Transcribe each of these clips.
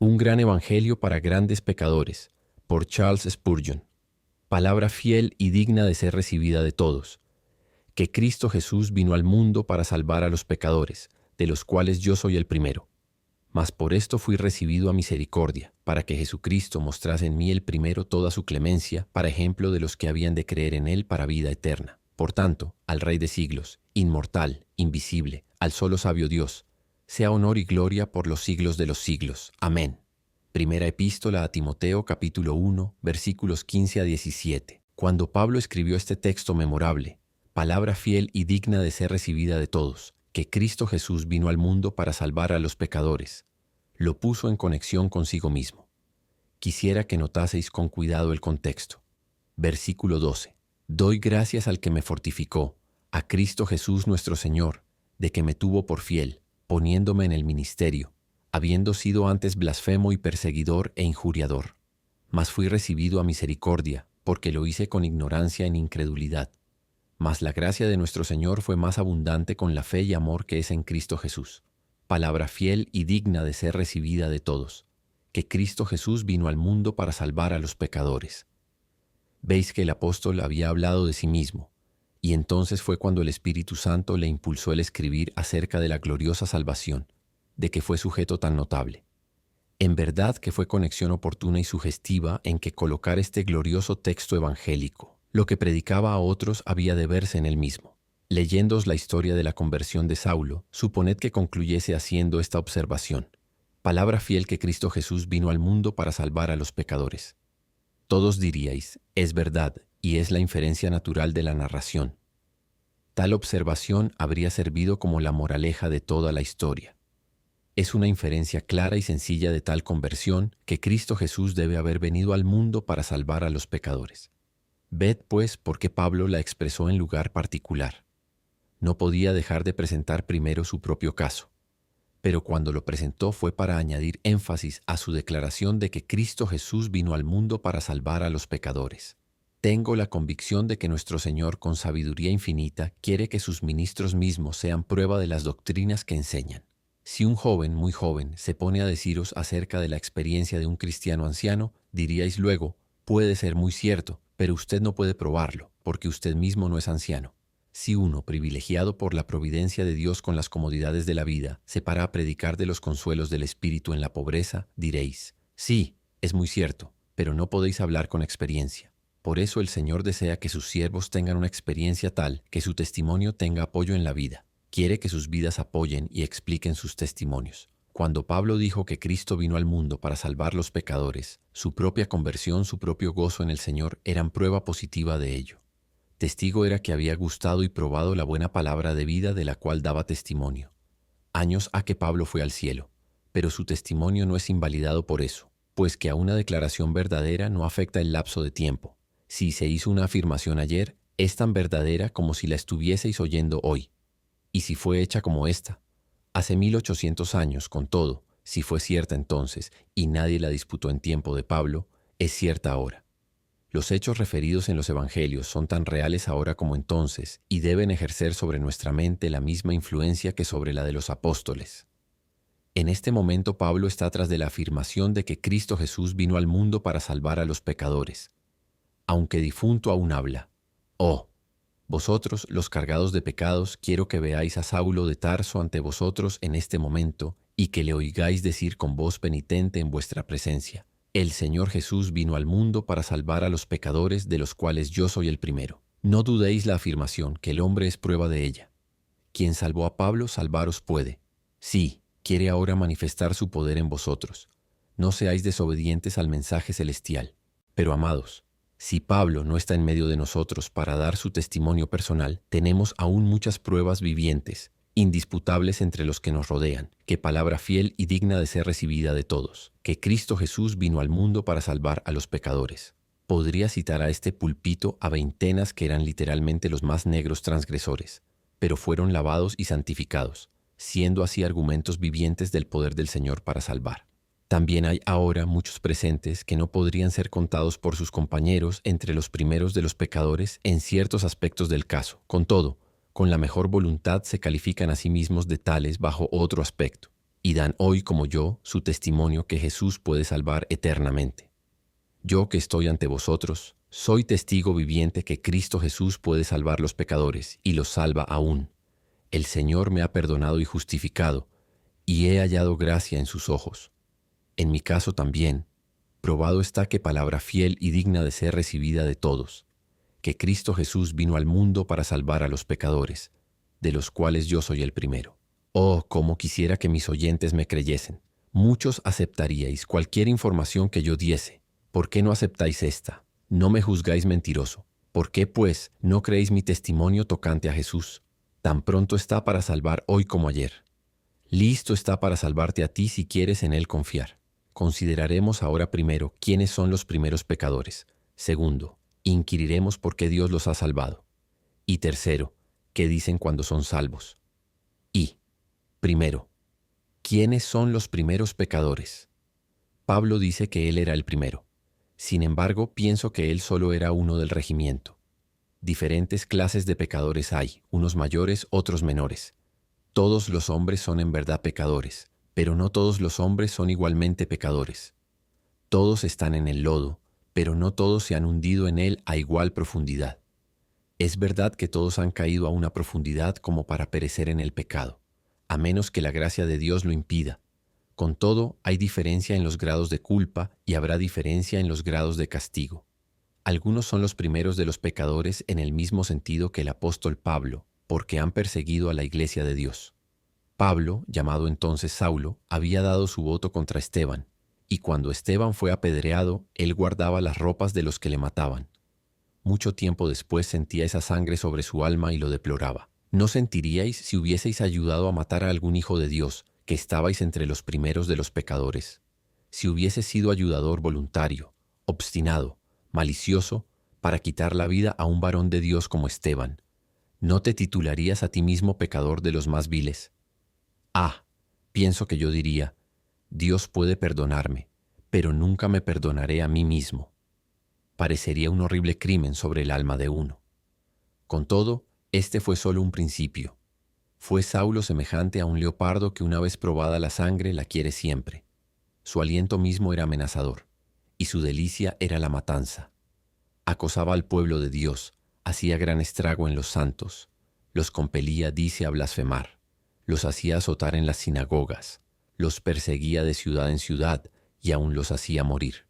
Un gran evangelio para grandes pecadores, por Charles Spurgeon. Palabra fiel y digna de ser recibida de todos, que Cristo Jesús vino al mundo para salvar a los pecadores, de los cuales yo soy el primero. Mas por esto fui recibido a misericordia, para que Jesucristo mostrase en mí el primero toda su clemencia, para ejemplo de los que habían de creer en él para vida eterna. Por tanto, al Rey de siglos, inmortal, invisible, al solo sabio Dios, sea honor y gloria por los siglos de los siglos. Amén. Primera epístola a Timoteo, capítulo 1, versículos 15 a 17. Cuando Pablo escribió este texto memorable, palabra fiel y digna de ser recibida de todos, que Cristo Jesús vino al mundo para salvar a los pecadores, lo puso en conexión consigo mismo. Quisiera que notaseis con cuidado el contexto. Versículo 12. Doy gracias al que me fortificó, a Cristo Jesús nuestro Señor, de que me tuvo por fiel, poniéndome en el ministerio, habiendo sido antes blasfemo y perseguidor e injuriador. Mas fui recibido a misericordia, porque lo hice con ignorancia en incredulidad. Mas la gracia de nuestro Señor fue más abundante con la fe y amor que es en Cristo Jesús. Palabra fiel y digna de ser recibida de todos, que Cristo Jesús vino al mundo para salvar a los pecadores. Veis que el apóstol había hablado de sí mismo, y entonces fue cuando el Espíritu Santo le impulsó el escribir acerca de la gloriosa salvación, de que fue sujeto tan notable. En verdad que fue conexión oportuna y sugestiva en que colocar este glorioso texto evangélico. Lo que predicaba a otros había de verse en él mismo. Leyéndoos la historia de la conversión de Saulo, suponed que concluyese haciendo esta observación. Palabra fiel que Cristo Jesús vino al mundo para salvar a los pecadores. Todos diríais, es verdad, y es la inferencia natural de la narración. Tal observación habría servido como la moraleja de toda la historia. Es una inferencia clara y sencilla de tal conversión que Cristo Jesús debe haber venido al mundo para salvar a los pecadores. Ved, pues, por qué Pablo la expresó en lugar particular. No podía dejar de presentar primero su propio caso, pero cuando lo presentó fue para añadir énfasis a su declaración de que Cristo Jesús vino al mundo para salvar a los pecadores. Tengo la convicción de que nuestro Señor, con sabiduría infinita, quiere que sus ministros mismos sean prueba de las doctrinas que enseñan. Si un joven, muy joven, se pone a deciros acerca de la experiencia de un cristiano anciano, diríais luego, puede ser muy cierto, pero usted no puede probarlo, porque usted mismo no es anciano. Si uno, privilegiado por la providencia de Dios con las comodidades de la vida, se para a predicar de los consuelos del Espíritu en la pobreza, diréis, sí, es muy cierto, pero no podéis hablar con experiencia. Por eso el Señor desea que sus siervos tengan una experiencia tal que su testimonio tenga apoyo en la vida. Quiere que sus vidas apoyen y expliquen sus testimonios. Cuando Pablo dijo que Cristo vino al mundo para salvar los pecadores, su propia conversión, su propio gozo en el Señor eran prueba positiva de ello. Testigo era que había gustado y probado la buena palabra de vida de la cual daba testimonio. Años ha que Pablo fue al cielo, pero su testimonio no es invalidado por eso, pues que a una declaración verdadera no afecta el lapso de tiempo. Si se hizo una afirmación ayer, es tan verdadera como si la estuvieseis oyendo hoy. Y si fue hecha como esta, hace 1800 años, con todo, si fue cierta entonces, y nadie la disputó en tiempo de Pablo, es cierta ahora. Los hechos referidos en los evangelios son tan reales ahora como entonces y deben ejercer sobre nuestra mente la misma influencia que sobre la de los apóstoles. En este momento Pablo está tras de la afirmación de que Cristo Jesús vino al mundo para salvar a los pecadores. Aunque difunto aún habla. Oh, vosotros, los cargados de pecados, quiero que veáis a Saulo de Tarso ante vosotros en este momento y que le oigáis decir con voz penitente en vuestra presencia. El Señor Jesús vino al mundo para salvar a los pecadores, de los cuales yo soy el primero. No dudéis la afirmación, que el hombre es prueba de ella. Quien salvó a Pablo, salvaros puede. Sí, quiere ahora manifestar su poder en vosotros. No seáis desobedientes al mensaje celestial. Pero amados, si Pablo no está en medio de nosotros para dar su testimonio personal, tenemos aún muchas pruebas vivientes, indisputables entre los que nos rodean, que palabra fiel y digna de ser recibida de todos, que Cristo Jesús vino al mundo para salvar a los pecadores. Podría citar a este púlpito a veintenas que eran literalmente los más negros transgresores, pero fueron lavados y santificados, siendo así argumentos vivientes del poder del Señor para salvar. También hay ahora muchos presentes que no podrían ser contados por sus compañeros entre los primeros de los pecadores en ciertos aspectos del caso. Con todo, con la mejor voluntad se califican a sí mismos de tales bajo otro aspecto. y dan hoy, como yo, su testimonio que Jesús puede salvar eternamente. Yo que estoy ante vosotros, soy testigo viviente que Cristo Jesús puede salvar los pecadores, y los salva aún. El Señor me ha perdonado y justificado, y he hallado gracia en sus ojos. En mi caso también, probado está que palabra fiel y digna de ser recibida de todos, que Cristo Jesús vino al mundo para salvar a los pecadores, de los cuales yo soy el primero. Oh, cómo quisiera que mis oyentes me creyesen. Muchos aceptaríais cualquier información que yo diese. ¿Por qué no aceptáis esta? No me juzgáis mentiroso. ¿Por qué, pues, no creéis mi testimonio tocante a Jesús? Tan pronto está para salvar hoy como ayer. Listo está para salvarte a ti si quieres en él confiar. Consideraremos ahora primero quiénes son los primeros pecadores. Segundo, inquiriremos por qué Dios los ha salvado. Y tercero, qué dicen cuando son salvos. Y, primero, ¿quiénes son los primeros pecadores? Pablo dice que él era el primero. Sin embargo, pienso que él solo era uno del regimiento. Diferentes clases de pecadores hay, unos mayores, otros menores. Todos los hombres son en verdad pecadores, pero no todos los hombres son igualmente pecadores. Todos están en el lodo, pero no todos se han hundido en él a igual profundidad. Es verdad que todos han caído a una profundidad como para perecer en el pecado, a menos que la gracia de Dios lo impida. Con todo, hay diferencia en los grados de culpa y habrá diferencia en los grados de castigo. Algunos son los primeros de los pecadores en el mismo sentido que el apóstol Pablo, porque han perseguido a la iglesia de Dios. Pablo, llamado entonces Saulo, había dado su voto contra Esteban, y cuando Esteban fue apedreado, él guardaba las ropas de los que le mataban. Mucho tiempo después sentía esa sangre sobre su alma y lo deploraba. ¿No sentiríais si hubieseis ayudado a matar a algún hijo de Dios, que estabais entre los primeros de los pecadores? Si hubieses sido ayudador voluntario, obstinado, malicioso, para quitar la vida a un varón de Dios como Esteban, ¿no te titularías a ti mismo pecador de los más viles? Pienso que yo diría, Dios puede perdonarme, pero nunca me perdonaré a mí mismo. Parecería un horrible crimen sobre el alma de uno. Con todo, este fue solo un principio. Fue Saulo semejante a un leopardo que una vez probada la sangre la quiere siempre. Su aliento mismo era amenazador, y su delicia era la matanza. Acosaba al pueblo de Dios, hacía gran estrago en los santos, los compelía, dice, a blasfemar, los hacía azotar en las sinagogas, los perseguía de ciudad en ciudad y aún los hacía morir.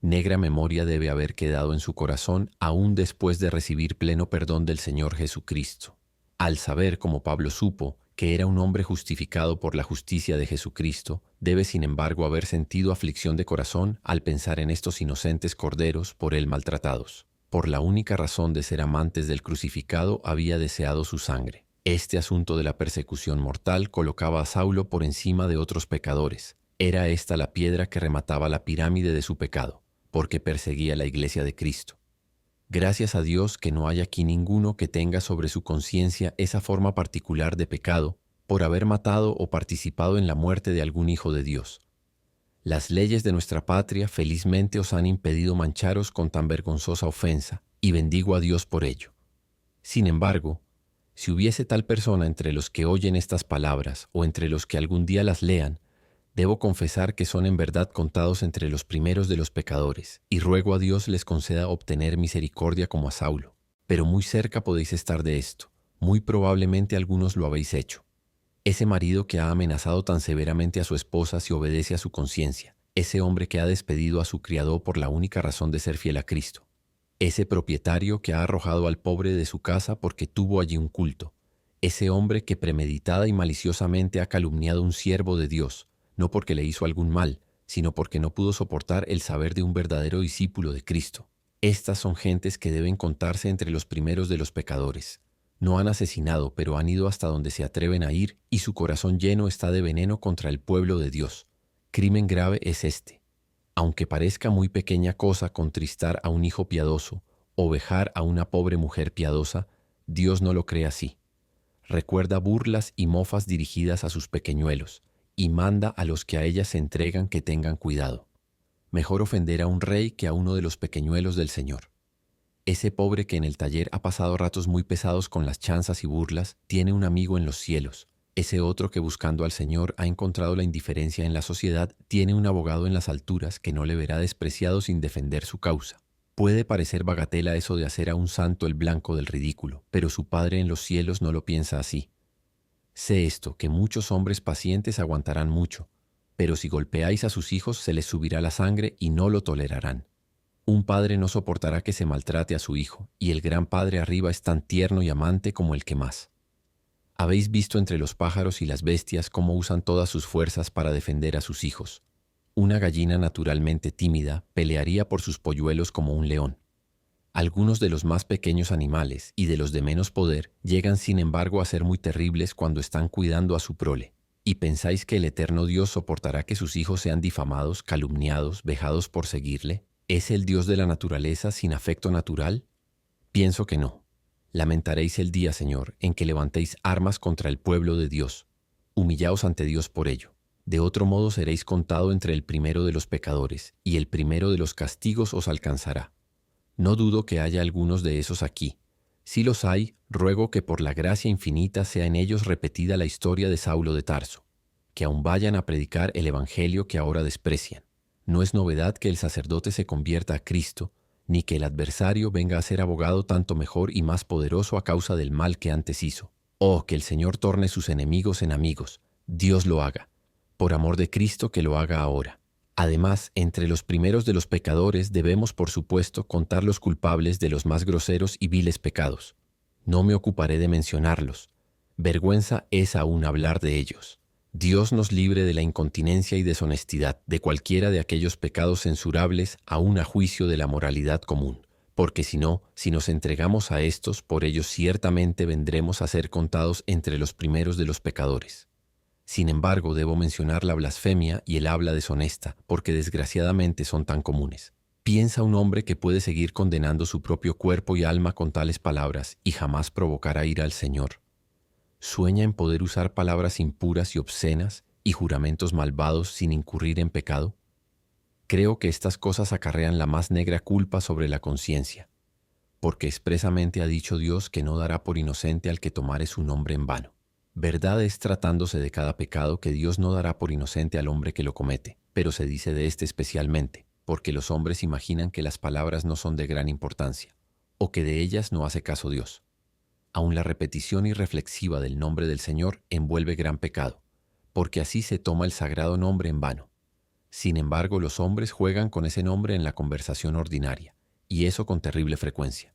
Negra memoria debe haber quedado en su corazón aún después de recibir pleno perdón del Señor Jesucristo. Al saber, como Pablo supo, que era un hombre justificado por la justicia de Jesucristo, debe sin embargo haber sentido aflicción de corazón al pensar en estos inocentes corderos por él maltratados. Por la única razón de ser amantes del crucificado había deseado su sangre. Este asunto de la persecución mortal colocaba a Saulo por encima de otros pecadores. Era esta la piedra que remataba la pirámide de su pecado, porque perseguía la iglesia de Cristo. Gracias a Dios que no hay aquí ninguno que tenga sobre su conciencia esa forma particular de pecado por haber matado o participado en la muerte de algún hijo de Dios. Las leyes de nuestra patria felizmente os han impedido mancharos con tan vergonzosa ofensa, y bendigo a Dios por ello. Sin embargo, si hubiese tal persona entre los que oyen estas palabras o entre los que algún día las lean, debo confesar que son en verdad contados entre los primeros de los pecadores, y ruego a Dios les conceda obtener misericordia como a Saulo. Pero muy cerca podéis estar de esto, muy probablemente algunos lo habéis hecho. Ese marido que ha amenazado tan severamente a su esposa si obedece a su conciencia, ese hombre que ha despedido a su criado por la única razón de ser fiel a Cristo, ese propietario que ha arrojado al pobre de su casa porque tuvo allí un culto, ese hombre que premeditada y maliciosamente ha calumniado a un siervo de Dios, no porque le hizo algún mal, sino porque no pudo soportar el saber de un verdadero discípulo de Cristo. Estas son gentes que deben contarse entre los primeros de los pecadores. No han asesinado, pero han ido hasta donde se atreven a ir, y su corazón lleno está de veneno contra el pueblo de Dios. Crimen grave es este. Aunque parezca muy pequeña cosa contristar a un hijo piadoso o vejar a una pobre mujer piadosa, Dios no lo cree así. Recuerda burlas y mofas dirigidas a sus pequeñuelos, y manda a los que a ellas se entregan que tengan cuidado. Mejor ofender a un rey que a uno de los pequeñuelos del Señor. Ese pobre que en el taller ha pasado ratos muy pesados con las chanzas y burlas, tiene un amigo en los cielos, Ese otro que buscando al Señor ha encontrado la indiferencia en la sociedad tiene un abogado en las alturas que no le verá despreciado sin defender su causa. Puede parecer bagatela eso de hacer a un santo el blanco del ridículo, pero su Padre en los cielos no lo piensa así. Sé esto, que muchos hombres pacientes aguantarán mucho, pero si golpeáis a sus hijos se les subirá la sangre y no lo tolerarán. Un padre no soportará que se maltrate a su hijo, y el gran Padre arriba es tan tierno y amante como el que más. Habéis visto entre los pájaros y las bestias cómo usan todas sus fuerzas para defender a sus hijos. Una gallina naturalmente tímida pelearía por sus polluelos como un león. Algunos de los más pequeños animales y de los de menos poder llegan sin embargo a ser muy terribles cuando están cuidando a su prole. ¿Y pensáis que el eterno Dios soportará que sus hijos sean difamados, calumniados, vejados por seguirle? ¿Es el Dios de la naturaleza sin afecto natural? Pienso que no. Lamentaréis el día, Señor, en que levantéis armas contra el pueblo de Dios. Humillaos ante Dios por ello. De otro modo seréis contado entre el primero de los pecadores, y el primero de los castigos os alcanzará. No dudo que haya algunos de esos aquí. Si los hay, ruego que por la gracia infinita sea en ellos repetida la historia de Saulo de Tarso, que aún vayan a predicar el evangelio que ahora desprecian. No es novedad que el sacerdote se convierta a Cristo, ni que el adversario venga a ser abogado tanto mejor y más poderoso a causa del mal que antes hizo. Oh, que el Señor torne sus enemigos en amigos. Dios lo haga. Por amor de Cristo que lo haga ahora. Además, entre los primeros de los pecadores debemos, por supuesto, contar los culpables de los más groseros y viles pecados. No me ocuparé de mencionarlos. Vergüenza es aún hablar de ellos. Dios nos libre de la incontinencia y deshonestidad, de cualquiera de aquellos pecados censurables, aún a juicio de la moralidad común, porque si no, si nos entregamos a estos, por ellos ciertamente vendremos a ser contados entre los primeros de los pecadores. Sin embargo, debo mencionar la blasfemia y el habla deshonesta, porque desgraciadamente son tan comunes. ¿Piensa un hombre que puede seguir condenando su propio cuerpo y alma con tales palabras y jamás provocar a ira al Señor? ¿Sueña en poder usar palabras impuras y obscenas y juramentos malvados sin incurrir en pecado? Creo que estas cosas acarrean la más negra culpa sobre la conciencia, porque expresamente ha dicho Dios que no dará por inocente al que tomare su nombre en vano. Verdad es tratándose de cada pecado que Dios no dará por inocente al hombre que lo comete, pero se dice de este especialmente, porque los hombres imaginan que las palabras no son de gran importancia, o que de ellas no hace caso Dios. Aun la repetición irreflexiva del nombre del Señor envuelve gran pecado, porque así se toma el sagrado nombre en vano. Sin embargo, los hombres juegan con ese nombre en la conversación ordinaria, y eso con terrible frecuencia.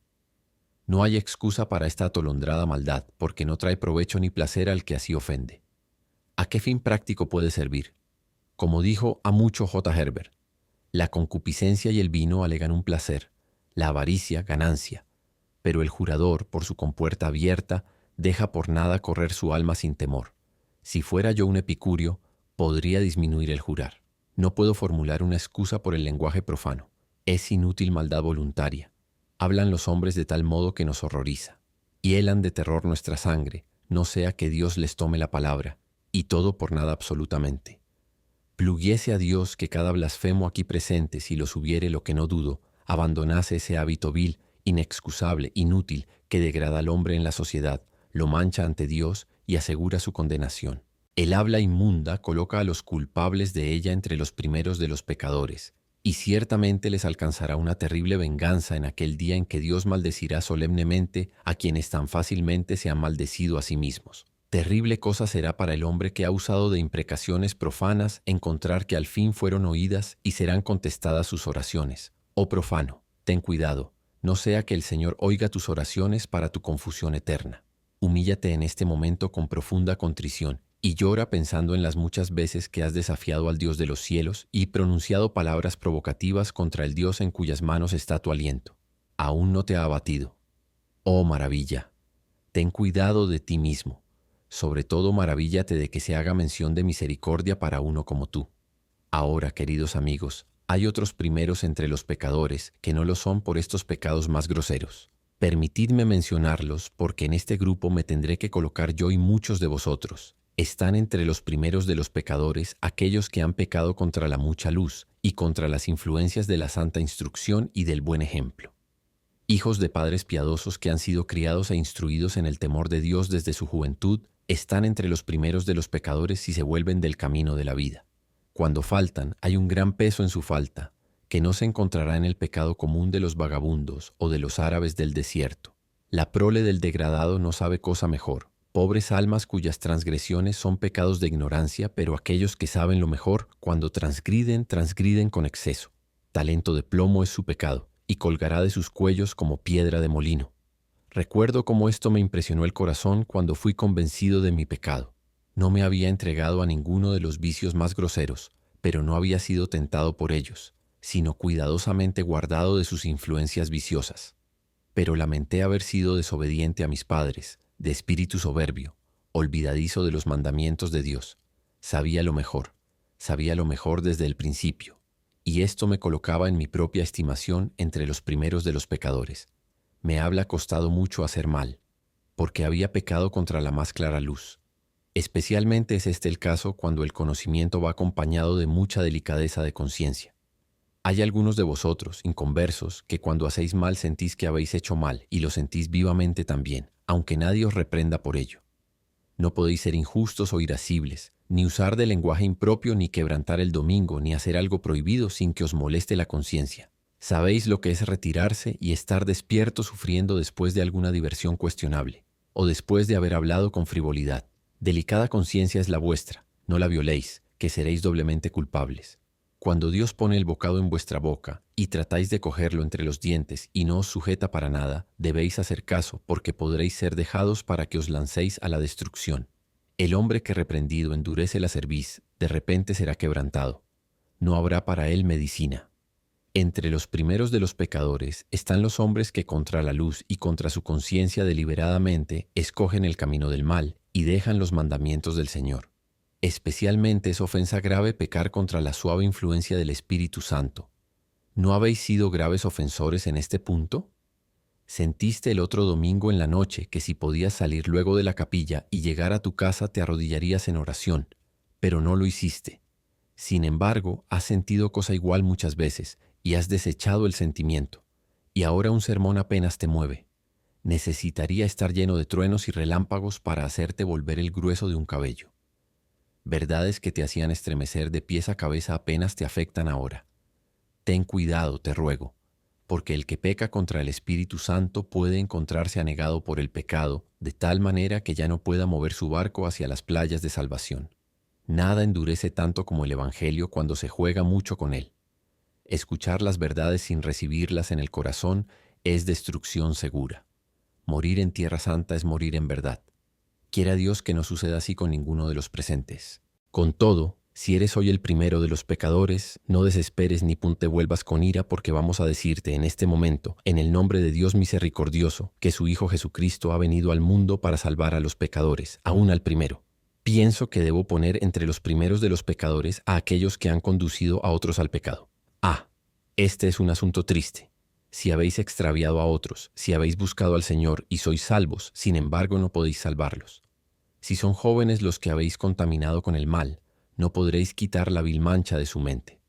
No hay excusa para esta atolondrada maldad, porque no trae provecho ni placer al que así ofende. ¿A qué fin práctico puede servir? Como dijo a mucho J. Herbert, la concupiscencia y el vino alegan un placer, la avaricia ganancia, pero el jurador, por su compuerta abierta, deja por nada correr su alma sin temor. Si fuera yo un epicúreo, podría disminuir el jurar. No puedo formular una excusa por el lenguaje profano. Es inútil maldad voluntaria. Hablan los hombres de tal modo que nos horroriza. Hielan de terror nuestra sangre, no sea que Dios les tome la palabra, y todo por nada absolutamente. Pluguiese a Dios que cada blasfemo aquí presente, si los hubiere, lo que no dudo, abandonase ese hábito vil, inexcusable, inútil, que degrada al hombre en la sociedad, lo mancha ante Dios y asegura su condenación. El habla inmunda coloca a los culpables de ella entre los primeros de los pecadores, y ciertamente les alcanzará una terrible venganza en aquel día en que Dios maldecirá solemnemente a quienes tan fácilmente se han maldecido a sí mismos. Terrible cosa será para el hombre que ha usado de imprecaciones profanas encontrar que al fin fueron oídas y serán contestadas sus oraciones. Oh profano, ten cuidado, no sea que el Señor oiga tus oraciones para tu confusión eterna. Humíllate en este momento con profunda contrición y llora pensando en las muchas veces que has desafiado al Dios de los cielos y pronunciado palabras provocativas contra el Dios en cuyas manos está tu aliento. Aún no te ha abatido. Oh maravilla, ten cuidado de ti mismo. Sobre todo maravíllate de que se haga mención de misericordia para uno como tú. Ahora, queridos amigos, hay otros primeros entre los pecadores que no lo son por estos pecados más groseros. Permitidme mencionarlos porque en este grupo me tendré que colocar yo y muchos de vosotros. Están entre los primeros de los pecadores aquellos que han pecado contra la mucha luz y contra las influencias de la santa instrucción y del buen ejemplo. Hijos de padres piadosos que han sido criados e instruidos en el temor de Dios desde su juventud, Están entre los primeros de los pecadores si se vuelven del camino de la vida. Cuando faltan, hay un gran peso en su falta, que no se encontrará en el pecado común de los vagabundos o de los árabes del desierto. La prole del degradado no sabe cosa mejor. Pobres almas cuyas transgresiones son pecados de ignorancia, pero aquellos que saben lo mejor, cuando transgriden, transgriden con exceso. Talento de plomo es su pecado, y colgará de sus cuellos como piedra de molino. Recuerdo cómo esto me impresionó el corazón cuando fui convencido de mi pecado. No me había entregado a ninguno de los vicios más groseros, pero no había sido tentado por ellos, sino cuidadosamente guardado de sus influencias viciosas. Pero lamenté haber sido desobediente a mis padres, de espíritu soberbio, olvidadizo de los mandamientos de Dios. Sabía lo mejor desde el principio, y esto me colocaba en mi propia estimación entre los primeros de los pecadores. Me habla costado mucho hacer mal, porque había pecado contra la más clara luz. Especialmente es este el caso cuando el conocimiento va acompañado de mucha delicadeza de conciencia. Hay algunos de vosotros, inconversos, que cuando hacéis mal sentís que habéis hecho mal y lo sentís vivamente también, aunque nadie os reprenda por ello. No podéis ser injustos o irascibles, ni usar de lenguaje impropio, ni quebrantar el domingo, ni hacer algo prohibido sin que os moleste la conciencia. Sabéis lo que es retirarse y estar despierto sufriendo después de alguna diversión cuestionable, o después de haber hablado con frivolidad. Delicada conciencia es la vuestra, no la violéis, que seréis doblemente culpables. Cuando Dios pone el bocado en vuestra boca y tratáis de cogerlo entre los dientes y no os sujeta para nada, debéis hacer caso, porque podréis ser dejados para que os lancéis a la destrucción. El hombre que reprendido endurece la cerviz, de repente será quebrantado. No habrá para él medicina. Entre los primeros de los pecadores están los hombres que contra la luz y contra su conciencia deliberadamente escogen el camino del mal y dejan los mandamientos del Señor. Especialmente es ofensa grave pecar contra la suave influencia del Espíritu Santo. ¿No habéis sido graves ofensores en este punto? Sentiste el otro domingo en la noche que si podías salir luego de la capilla y llegar a tu casa te arrodillarías en oración, pero no lo hiciste. Sin embargo, has sentido cosa igual muchas veces y has desechado el sentimiento, y ahora un sermón apenas te mueve. Necesitaría estar lleno de truenos y relámpagos para hacerte volver el grueso de un cabello. Verdades que te hacían estremecer de pies a cabeza apenas te afectan ahora. Ten cuidado, te ruego, porque el que peca contra el Espíritu Santo puede encontrarse anegado por el pecado, de tal manera que ya no pueda mover su barco hacia las playas de salvación. Nada endurece tanto como el Evangelio cuando se juega mucho con él. Escuchar las verdades sin recibirlas en el corazón es destrucción segura. Morir en Tierra Santa es morir en verdad. Quiera Dios que no suceda así con ninguno de los presentes. Con todo, si eres hoy el primero de los pecadores, no desesperes ni te vuelvas con ira, porque vamos a decirte en este momento, en el nombre de Dios misericordioso, que su Hijo Jesucristo ha venido al mundo para salvar a los pecadores, aún al primero. Pienso que debo poner entre los primeros de los pecadores a aquellos que han conducido a otros al pecado. Este es un asunto triste. Si habéis extraviado a otros, si habéis buscado al Señor y sois salvos, sin embargo no podéis salvarlos. Si son jóvenes los que habéis contaminado con el mal, no podréis quitar la vil mancha de su mente.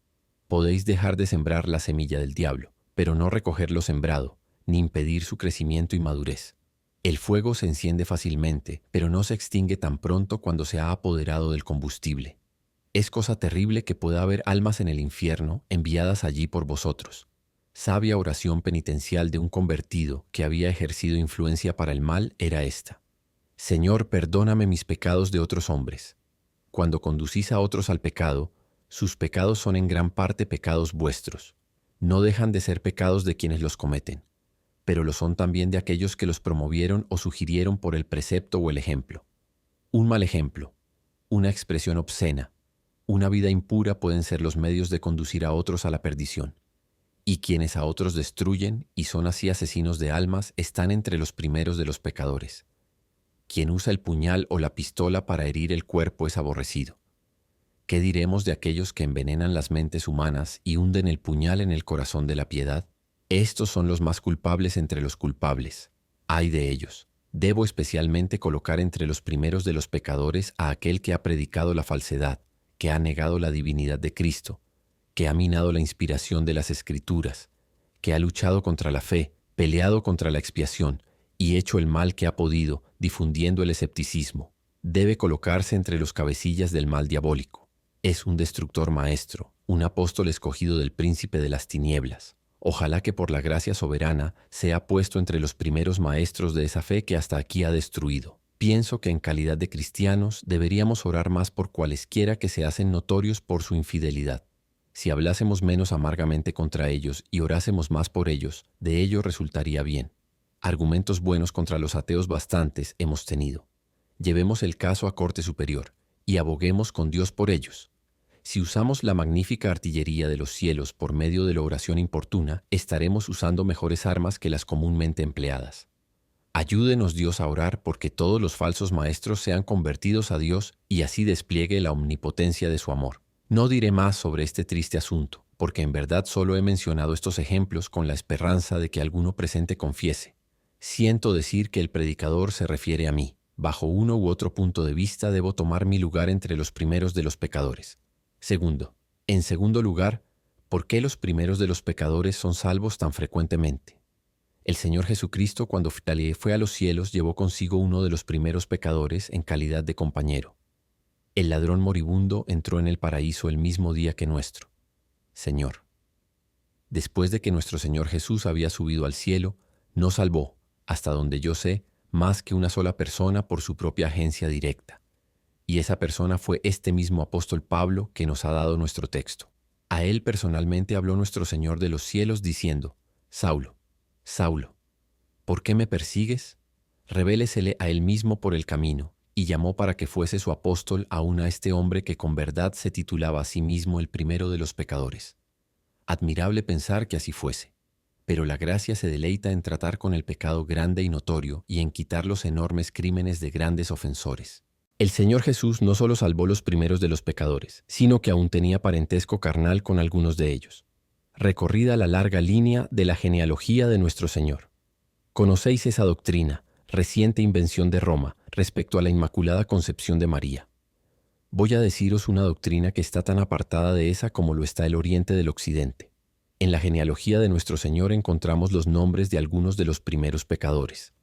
Podéis dejar de sembrar la semilla del diablo, pero no recoger lo sembrado, ni impedir su crecimiento y madurez. El fuego se enciende fácilmente, pero no se extingue tan pronto cuando se ha apoderado del combustible. Es cosa terrible que pueda haber almas en el infierno enviadas allí por vosotros. Sabia oración penitencial de un convertido que había ejercido influencia para el mal era esta: Señor, perdóname mis pecados de otros hombres. Cuando conducís a otros al pecado, sus pecados son en gran parte pecados vuestros. No dejan de ser pecados de quienes los cometen, pero lo son también de aquellos que los promovieron o sugirieron por el precepto o el ejemplo. Un mal ejemplo, una expresión obscena, una vida impura pueden ser los medios de conducir a otros a la perdición. Y quienes a otros destruyen y son así asesinos de almas están entre los primeros de los pecadores. Quien usa el puñal o la pistola para herir el cuerpo es aborrecido. ¿Qué diremos de aquellos que envenenan las mentes humanas y hunden el puñal en el corazón de la piedad? Estos son los más culpables entre los culpables. Ay de ellos. Debo especialmente colocar entre los primeros de los pecadores a aquel que ha predicado la falsedad, que ha negado la divinidad de Cristo, que ha minado la inspiración de las Escrituras, que ha luchado contra la fe, peleado contra la expiación y hecho el mal que ha podido, difundiendo el escepticismo. Debe colocarse entre los cabecillas del mal diabólico. Es un destructor maestro, un apóstol escogido del príncipe de las tinieblas. Ojalá que por la gracia soberana sea puesto entre los primeros maestros de esa fe que hasta aquí ha destruido. Pienso que en calidad de cristianos deberíamos orar más por cualesquiera que se hacen notorios por su infidelidad. Si hablásemos menos amargamente contra ellos y orásemos más por ellos, de ello resultaría bien. Argumentos buenos contra los ateos bastantes hemos tenido. Llevemos el caso a corte superior y aboguemos con Dios por ellos. Si usamos la magnífica artillería de los cielos por medio de la oración importuna, estaremos usando mejores armas que las comúnmente empleadas. Ayúdenos Dios a orar porque todos los falsos maestros sean convertidos a Dios y así despliegue la omnipotencia de su amor. No diré más sobre este triste asunto, porque en verdad solo he mencionado estos ejemplos con la esperanza de que alguno presente confiese. Siento decir que el predicador se refiere a mí. Bajo uno u otro punto de vista debo tomar mi lugar entre los primeros de los pecadores. Segundo, en segundo lugar, ¿por qué los primeros de los pecadores son salvos tan frecuentemente? El Señor Jesucristo, cuando fue a los cielos, llevó consigo uno de los primeros pecadores en calidad de compañero. El ladrón moribundo entró en el paraíso el mismo día que nuestro Señor. Después de que nuestro Señor Jesús había subido al cielo, no salvó, hasta donde yo sé, más que una sola persona por su propia agencia directa. Y esa persona fue este mismo apóstol Pablo que nos ha dado nuestro texto. A él personalmente habló nuestro Señor de los cielos diciendo: Saulo, Saulo, ¿por qué me persigues? Revélesele a él mismo por el camino, y llamó para que fuese su apóstol aún a este hombre que con verdad se titulaba a sí mismo el primero de los pecadores. Admirable pensar que así fuese. Pero la gracia se deleita en tratar con el pecado grande y notorio y en quitar los enormes crímenes de grandes ofensores. El Señor Jesús no solo salvó los primeros de los pecadores, sino que aún tenía parentesco carnal con algunos de ellos. Recorrida la larga línea de la genealogía de nuestro Señor. Conocéis esa doctrina, reciente invención de Roma, respecto a la Inmaculada Concepción de María. Voy a deciros una doctrina que está tan apartada de esa como lo está el Oriente del Occidente. En la genealogía de nuestro Señor encontramos los nombres de algunos de los primeros pecadores.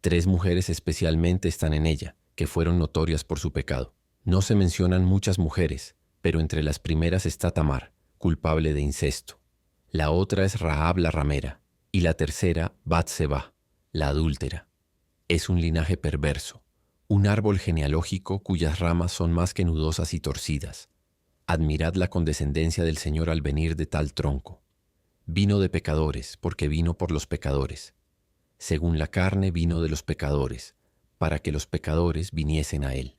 3 mujeres especialmente están en ella, que fueron notorias por su pecado. No se mencionan muchas mujeres, pero entre las primeras está Tamar, culpable de incesto. La otra es Rahab la ramera, y la tercera, Batseba, la adúltera. Es un linaje perverso, un árbol genealógico cuyas ramas son más que nudosas y torcidas. Admirad la condescendencia del Señor al venir de tal tronco. Vino de pecadores, porque vino por los pecadores. Según la carne vino de los pecadores, para que los pecadores viniesen a él.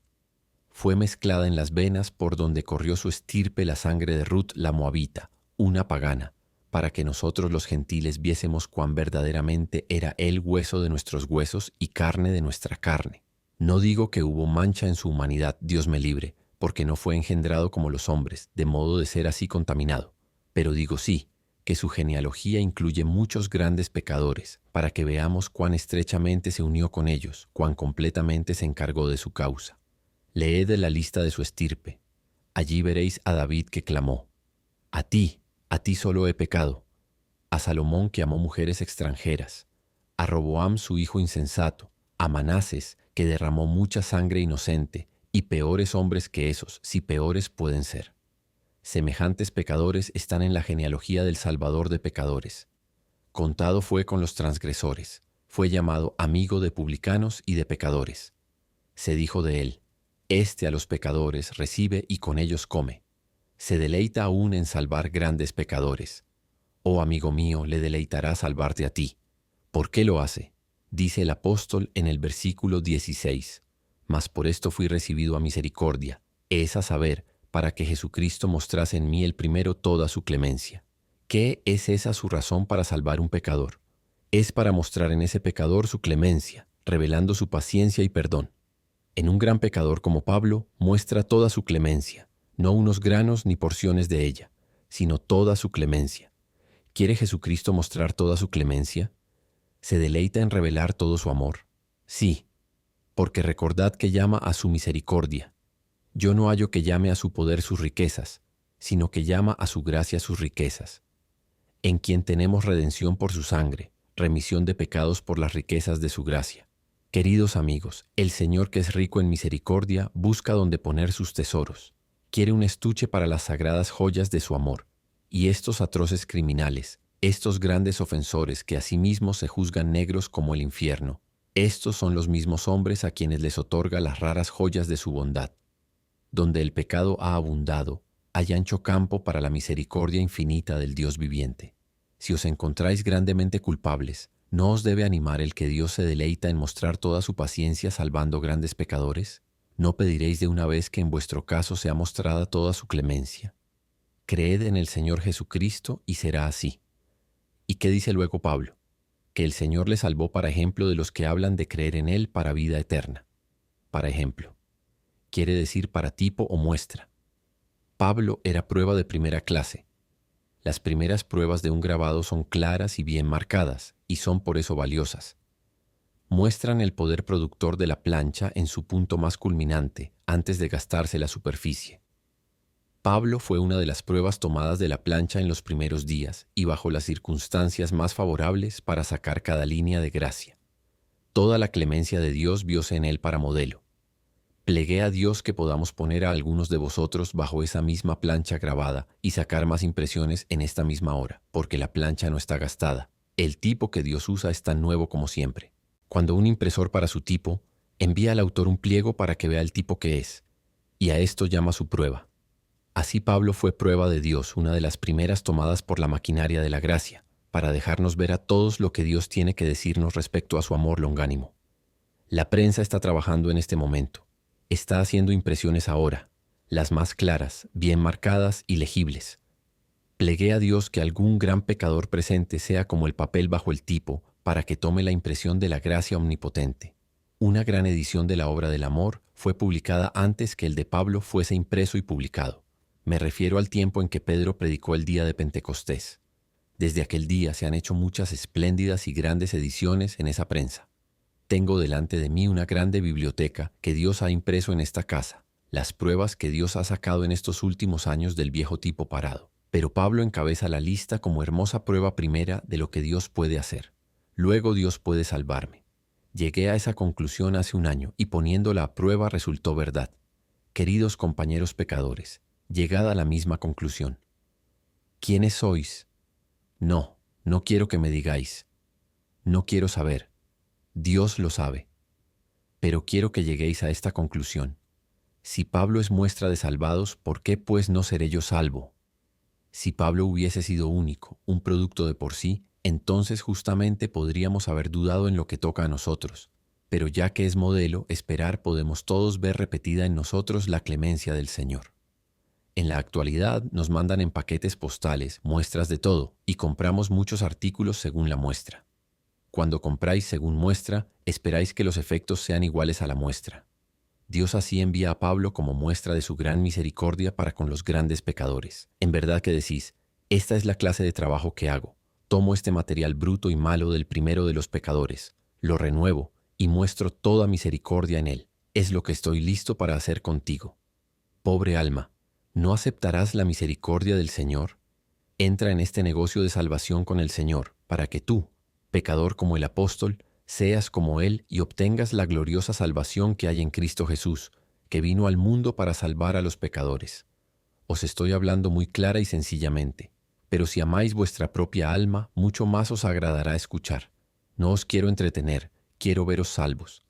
Fue mezclada en las venas por donde corrió su estirpe la sangre de Ruth la moabita, una pagana, para que nosotros los gentiles viésemos cuán verdaderamente era él hueso de nuestros huesos y carne de nuestra carne. No digo que hubo mancha en su humanidad, Dios me libre, porque no fue engendrado como los hombres, de modo de ser así contaminado. Pero digo sí, que su genealogía incluye muchos grandes pecadores, para que veamos cuán estrechamente se unió con ellos, cuán completamente se encargó de su causa. Leed de la lista de su estirpe. Allí veréis a David que clamó: a ti solo he pecado. A Salomón que amó mujeres extranjeras. A Roboam su hijo insensato. A Manases que derramó mucha sangre inocente, y peores hombres que esos, si peores pueden ser. Semejantes pecadores están en la genealogía del Salvador de pecadores. Contado fue con los transgresores, fue llamado amigo de publicanos y de pecadores. Se dijo de él: este a los pecadores recibe y con ellos come. Se deleita aún en salvar grandes pecadores. Oh amigo mío, le deleitará salvarte a ti. ¿Por qué lo hace? Dice el apóstol en el versículo 16. Mas por esto fui recibido a misericordia, es a saber, para que Jesucristo mostrase en mí el primero toda su clemencia. ¿Qué es esa su razón para salvar un pecador? Es para mostrar en ese pecador su clemencia, revelando su paciencia y perdón. En un gran pecador como Pablo, muestra toda su clemencia, no unos granos ni porciones de ella, sino toda su clemencia. ¿Quiere Jesucristo mostrar toda su clemencia? ¿Se deleita en revelar todo su amor? Sí, porque recordad que llama a su misericordia. Yo no hallo que llame a su poder sus riquezas, sino que llama a su gracia sus riquezas. En quien tenemos redención por su sangre, remisión de pecados por las riquezas de su gracia. Queridos amigos, el Señor, que es rico en misericordia, busca donde poner sus tesoros. Quiere un estuche para las sagradas joyas de su amor. Y estos atroces criminales, estos grandes ofensores que asimismo se juzgan negros como el infierno, estos son los mismos hombres a quienes les otorga las raras joyas de su bondad. Donde el pecado ha abundado, hay ancho campo para la misericordia infinita del Dios viviente. Si os encontráis grandemente culpables, ¿no os debe animar el que Dios se deleita en mostrar toda su paciencia salvando grandes pecadores? ¿No pediréis de una vez que en vuestro caso sea mostrada toda su clemencia? Creed en el Señor Jesucristo y será así. ¿Y qué dice luego Pablo? Que el Señor le salvó para ejemplo de los que hablan de creer en Él para vida eterna. Para ejemplo. Quiere decir para tipo o muestra. Pablo era prueba de primera clase. Las primeras pruebas de un grabado son claras y bien marcadas, y son por eso valiosas. Muestran el poder productor de la plancha en su punto más culminante, antes de gastarse la superficie. Pablo fue una de las pruebas tomadas de la plancha en los primeros días y bajo las circunstancias más favorables para sacar cada línea de gracia. Toda la clemencia de Dios vióse en él para modelo. Plegué a Dios que podamos poner a algunos de vosotros bajo esa misma plancha grabada y sacar más impresiones en esta misma hora, porque la plancha no está gastada. El tipo que Dios usa es tan nuevo como siempre. Cuando un impresor para su tipo, envía al autor un pliego para que vea el tipo que es, y a esto llama su prueba. Así Pablo fue prueba de Dios, una de las primeras tomadas por la maquinaria de la gracia, para dejarnos ver a todos lo que Dios tiene que decirnos respecto a su amor longánimo. La prensa está trabajando en este momento. Está haciendo impresiones ahora, las más claras, bien marcadas y legibles. Plegué a Dios que algún gran pecador presente sea como el papel bajo el tipo, para que tome la impresión de la gracia omnipotente. Una gran edición de la obra del amor fue publicada antes que el de Pablo fuese impreso y publicado. Me refiero al tiempo en que Pedro predicó el día de Pentecostés. Desde aquel día se han hecho muchas espléndidas y grandes ediciones en esa prensa. Tengo delante de mí una grande biblioteca que Dios ha impreso en esta casa, las pruebas que Dios ha sacado en estos últimos años del viejo tipo parado. Pero Pablo encabeza la lista como hermosa prueba primera de lo que Dios puede hacer. Luego Dios puede salvarme. Llegué a esa conclusión hace un año y poniéndola a prueba resultó verdad. Queridos compañeros pecadores, llegad a la misma conclusión. ¿Quiénes sois? No, no quiero que me digáis. No quiero saber. Dios lo sabe. Pero quiero que lleguéis a esta conclusión. Si Pablo es muestra de salvados, ¿por qué pues no seré yo salvo? Si Pablo hubiese sido único, un producto de por sí, entonces justamente podríamos haber dudado en lo que toca a nosotros. Pero ya que es modelo, esperar podemos todos ver repetida en nosotros la clemencia del Señor. En la actualidad nos mandan en paquetes postales muestras de todo y compramos muchos artículos según la muestra. Cuando compráis según muestra, esperáis que los efectos sean iguales a la muestra. Dios así envía a Pablo como muestra de su gran misericordia para con los grandes pecadores. En verdad que decís, esta es la clase de trabajo que hago. Tomo este material bruto y malo del primero de los pecadores, lo renuevo y muestro toda misericordia en él. Es lo que estoy listo para hacer contigo. Pobre alma, ¿no aceptarás la misericordia del Señor? Entra en este negocio de salvación con el Señor, para que tú, pecador como el apóstol, seas como Él y obtengas la gloriosa salvación que hay en Cristo Jesús, que vino al mundo para salvar a los pecadores. Os estoy hablando muy clara y sencillamente, pero si amáis vuestra propia alma, mucho más os agradará escuchar. No os quiero entretener, quiero veros salvos.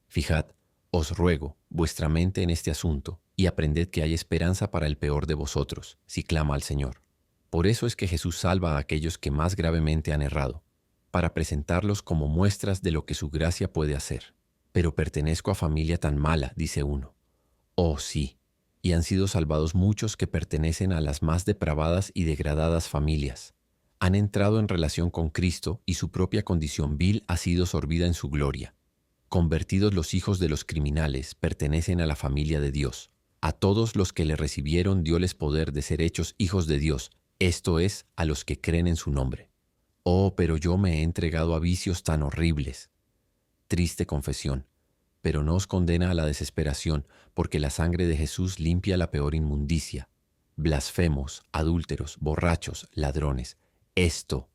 Fijad, os ruego, vuestra mente en este asunto, y aprended que hay esperanza para el peor de vosotros, si clama al Señor. Por eso es que Jesús salva a aquellos que más gravemente han errado, para presentarlos como muestras de lo que su gracia puede hacer. Pero pertenezco a familia tan mala, dice uno. Oh, sí, y han sido salvados muchos que pertenecen a las más depravadas y degradadas familias. Han entrado en relación con Cristo y su propia condición vil ha sido sorbida en su gloria. Convertidos los hijos de los criminales, pertenecen a la familia de Dios. A todos los que le recibieron dióles poder de ser hechos hijos de Dios, esto es, a los que creen en su nombre. Oh, pero yo me he entregado a vicios tan horribles. Triste confesión, pero no os condena a la desesperación, porque la sangre de Jesús limpia la peor inmundicia. Blasfemos, adúlteros, borrachos, ladrones. Esto,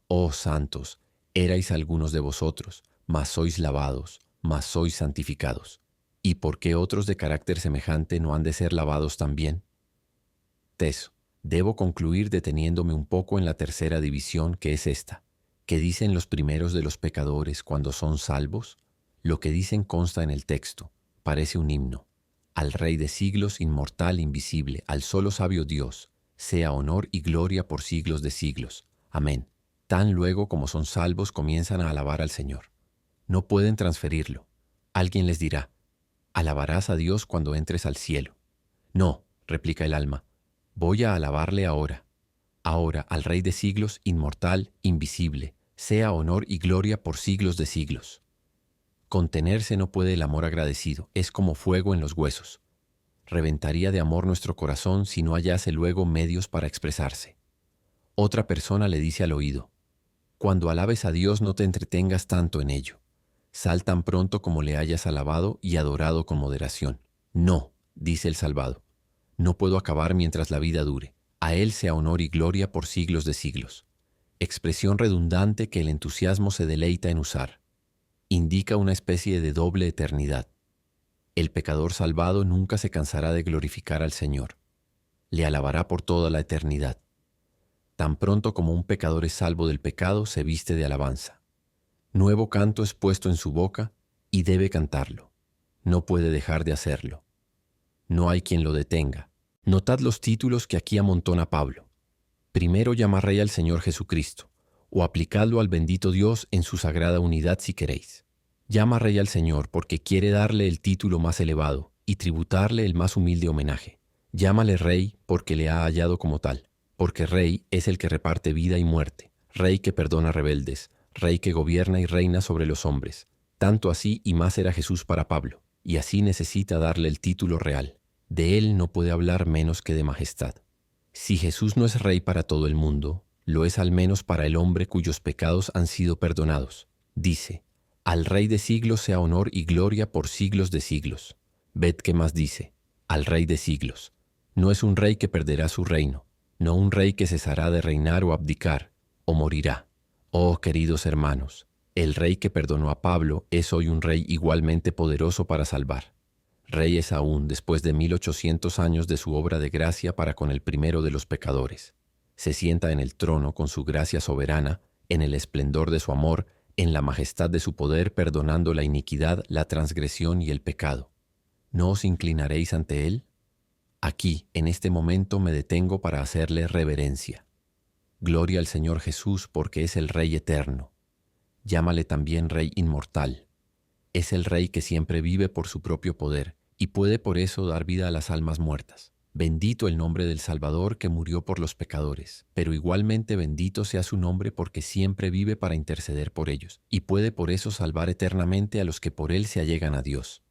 oh santos, erais algunos de vosotros, mas sois lavados, mas sois santificados. ¿Y por qué otros de carácter semejante no han de ser lavados también? Teso. Debo concluir deteniéndome un poco en la tercera división, que es esta. ¿Qué dicen los primeros de los pecadores cuando son salvos? Lo que dicen consta en el texto. Parece un himno. Al Rey de siglos, inmortal, invisible, al solo sabio Dios, sea honor y gloria por siglos de siglos. Amén. Tan luego como son salvos comienzan a alabar al Señor. No pueden transferirlo. Alguien les dirá, alabarás a Dios cuando entres al cielo. No, replica el alma, voy a alabarle ahora. Ahora al Rey de siglos, inmortal, invisible, sea honor y gloria por siglos de siglos. Contenerse no puede el amor agradecido, es como fuego en los huesos. Reventaría de amor nuestro corazón si no hallase luego medios para expresarse. Otra persona le dice al oído, cuando alabes a Dios no te entretengas tanto en ello. Sal tan pronto como le hayas alabado y adorado con moderación. No, dice el salvado, no puedo acabar mientras la vida dure. A Él sea honor y gloria por siglos de siglos. Expresión redundante que el entusiasmo se deleita en usar. Indica una especie de doble eternidad. El pecador salvado nunca se cansará de glorificar al Señor. Le alabará por toda la eternidad. Tan pronto como un pecador es salvo del pecado, se viste de alabanza. Nuevo canto es puesto en su boca y debe cantarlo. No puede dejar de hacerlo. No hay quien lo detenga. Notad los títulos que aquí amontona Pablo. Primero llama Rey al Señor Jesucristo, o aplicadlo al bendito Dios en su sagrada unidad si queréis. Llama Rey al Señor porque quiere darle el título más elevado y tributarle el más humilde homenaje. Llámale Rey porque le ha hallado como tal, porque Rey es el que reparte vida y muerte, Rey que perdona rebeldes, Rey que gobierna y reina sobre los hombres. Tanto así y más era Jesús para Pablo, y así necesita darle el título real. De él no puede hablar menos que de majestad. Si Jesús no es Rey para todo el mundo, lo es al menos para el hombre cuyos pecados han sido perdonados. Dice, al Rey de siglos sea honor y gloria por siglos de siglos. Ved qué más dice, al Rey de siglos. No es un rey que perderá su reino, no un rey que cesará de reinar o abdicar, o morirá. Oh, queridos hermanos, el Rey que perdonó a Pablo es hoy un Rey igualmente poderoso para salvar. Rey es aún después de 1800 años de su obra de gracia para con el primero de los pecadores. Se sienta en el trono con su gracia soberana, en el esplendor de su amor, en la majestad de su poder, perdonando la iniquidad, la transgresión y el pecado. ¿No os inclinaréis ante él? Aquí, en este momento, me detengo para hacerle reverencia. Gloria al Señor Jesús porque es el Rey eterno. Llámale también Rey inmortal. Es el Rey que siempre vive por su propio poder y puede por eso dar vida a las almas muertas. Bendito el nombre del Salvador que murió por los pecadores, pero igualmente bendito sea su nombre porque siempre vive para interceder por ellos y puede por eso salvar eternamente a los que por él se allegan a Dios.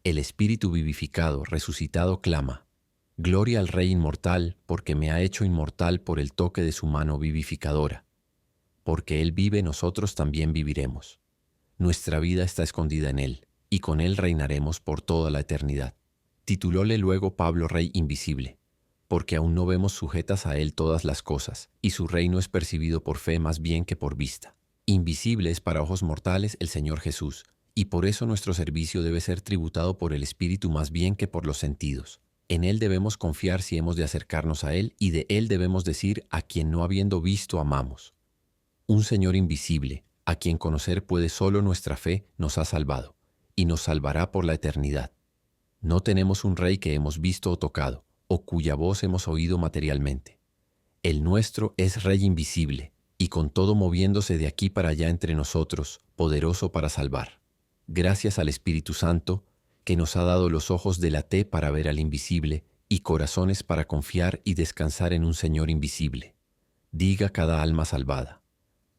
El Espíritu vivificado, resucitado, clama, gloria al Rey inmortal porque me ha hecho inmortal por el toque de su mano vivificadora. Porque Él vive, nosotros también viviremos. Nuestra vida está escondida en Él, y con Él reinaremos por toda la eternidad. Titulóle luego Pablo Rey invisible, porque aún no vemos sujetas a Él todas las cosas, y su reino es percibido por fe más bien que por vista. Invisible es para ojos mortales el Señor Jesús, y por eso nuestro servicio debe ser tributado por el Espíritu más bien que por los sentidos. En Él debemos confiar si hemos de acercarnos a Él, y de Él debemos decir a quien no habiendo visto amamos. Un Señor invisible, a quien conocer puede solo nuestra fe, nos ha salvado, y nos salvará por la eternidad. No tenemos un Rey que hemos visto o tocado, o cuya voz hemos oído materialmente. El nuestro es Rey invisible, y con todo moviéndose de aquí para allá entre nosotros, poderoso para salvar. Gracias al Espíritu Santo, que nos ha dado los ojos de la té para ver al invisible, y corazones para confiar y descansar en un Señor invisible. Diga cada alma salvada.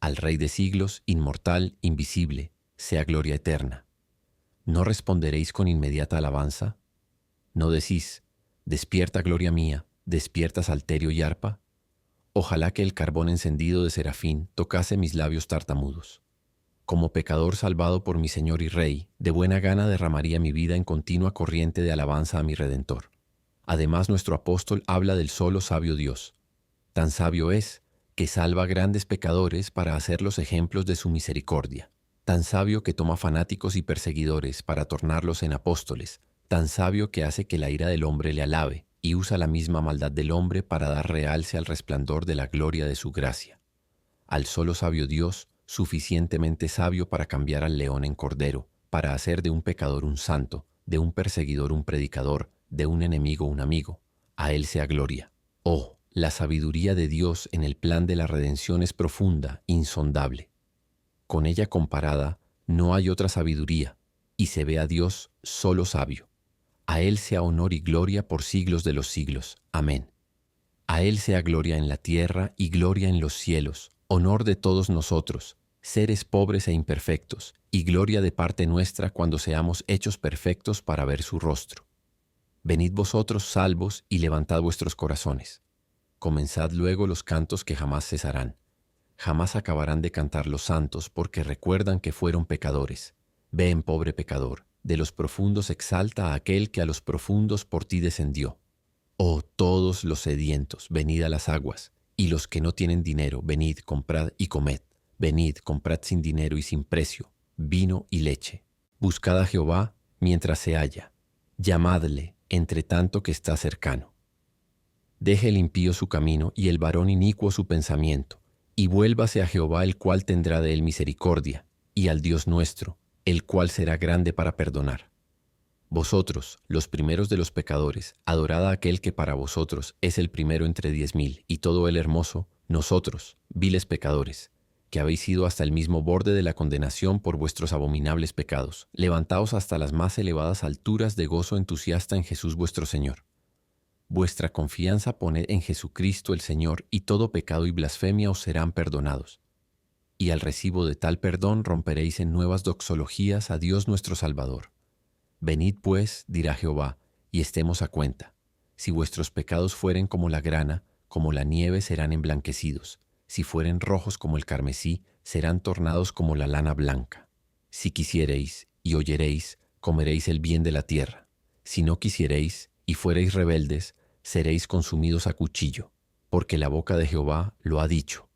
Al Rey de siglos, inmortal, invisible, sea gloria eterna. ¿No responderéis con inmediata alabanza? ¿No decís, despierta gloria mía, despierta salterio y arpa? Ojalá que el carbón encendido de Serafín tocase mis labios tartamudos. Como pecador salvado por mi Señor y Rey, de buena gana derramaría mi vida en continua corriente de alabanza a mi Redentor. Además, nuestro apóstol habla del solo sabio Dios. Tan sabio es, que salva grandes pecadores para hacerlos ejemplos de su misericordia. tan sabio que toma fanáticos y perseguidores para tornarlos en apóstoles, tan sabio que hace que la ira del hombre le alabe y usa la misma maldad del hombre para dar realce al resplandor de la gloria de su gracia. Al solo sabio Dios, suficientemente sabio para cambiar al león en cordero, para hacer de un pecador un santo, de un perseguidor un predicador, de un enemigo un amigo. A Él sea gloria. Oh, la sabiduría de Dios en el plan de la redención es profunda, insondable. Con ella comparada, no hay otra sabiduría, y se ve a Dios solo sabio. A Él sea honor y gloria por siglos de los siglos. Amén. A Él sea gloria en la tierra y gloria en los cielos, honor de todos nosotros, seres pobres e imperfectos, y gloria de parte nuestra cuando seamos hechos perfectos para ver su rostro. Venid vosotros salvos y levantad vuestros corazones. Comenzad luego los cantos que jamás cesarán. Jamás acabarán de cantar los santos porque recuerdan que fueron pecadores. Ven, pobre pecador, de los profundos exalta a aquel que a los profundos por ti descendió. Oh, todos los sedientos, venid a las aguas, y los que no tienen dinero, venid, comprad y comed. Venid, comprad sin dinero y sin precio, vino y leche. Buscad a Jehová mientras se halla. Llamadle, entre tanto que está cercano. Deje el impío su camino y el varón inicuo su pensamiento, y vuélvase a Jehová, el cual tendrá de él misericordia, y al Dios nuestro, el cual será grande para perdonar. Vosotros, los primeros de los pecadores, adorad a aquel que para vosotros es el primero entre 10,000, y todo el hermoso, nosotros, viles pecadores, que habéis ido hasta el mismo borde de la condenación por vuestros abominables pecados, levantaos hasta las más elevadas alturas de gozo entusiasta en Jesús vuestro Señor. Vuestra confianza poned en Jesucristo el Señor, y todo pecado y blasfemia os serán perdonados. Y al recibo de tal perdón romperéis en nuevas doxologías a Dios nuestro Salvador. Venid pues, dirá Jehová, y estemos a cuenta. Si vuestros pecados fueren como la grana, como la nieve serán emblanquecidos. Si fueren rojos como el carmesí, serán tornados como la lana blanca. Si quisiereis y oyereis, comeréis el bien de la tierra. Si no quisiereis y fuereis rebeldes, seréis consumidos a cuchillo, porque la boca de Jehová lo ha dicho.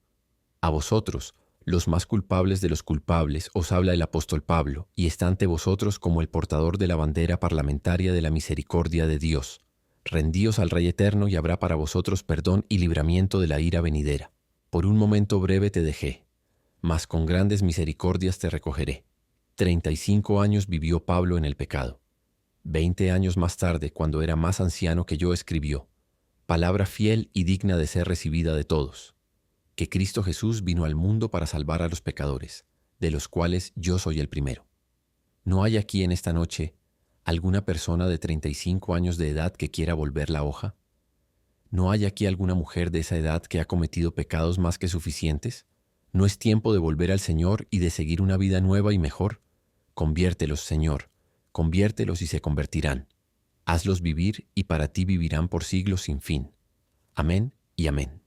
A vosotros, los más culpables de los culpables, os habla el apóstol Pablo, y está ante vosotros como el portador de la bandera parlamentaria de la misericordia de Dios. Rendíos al Rey eterno y habrá para vosotros perdón y libramiento de la ira venidera. Por un momento breve te dejé, mas con grandes misericordias te recogeré. 35 años vivió Pablo en el pecado. 20 años más tarde, cuando era más anciano que yo, escribió: palabra fiel y digna de ser recibida de todos, que Cristo Jesús vino al mundo para salvar a los pecadores, de los cuales yo soy el primero. ¿No hay aquí en esta noche alguna persona de 35 años de edad que quiera volver la hoja? ¿No hay aquí alguna mujer de esa edad que ha cometido pecados más que suficientes? ¿No es tiempo de volver al Señor y de seguir una vida nueva y mejor? Conviértelos, Señor, conviértelos y se convertirán. Hazlos vivir y para ti vivirán por siglos sin fin. Amén y amén.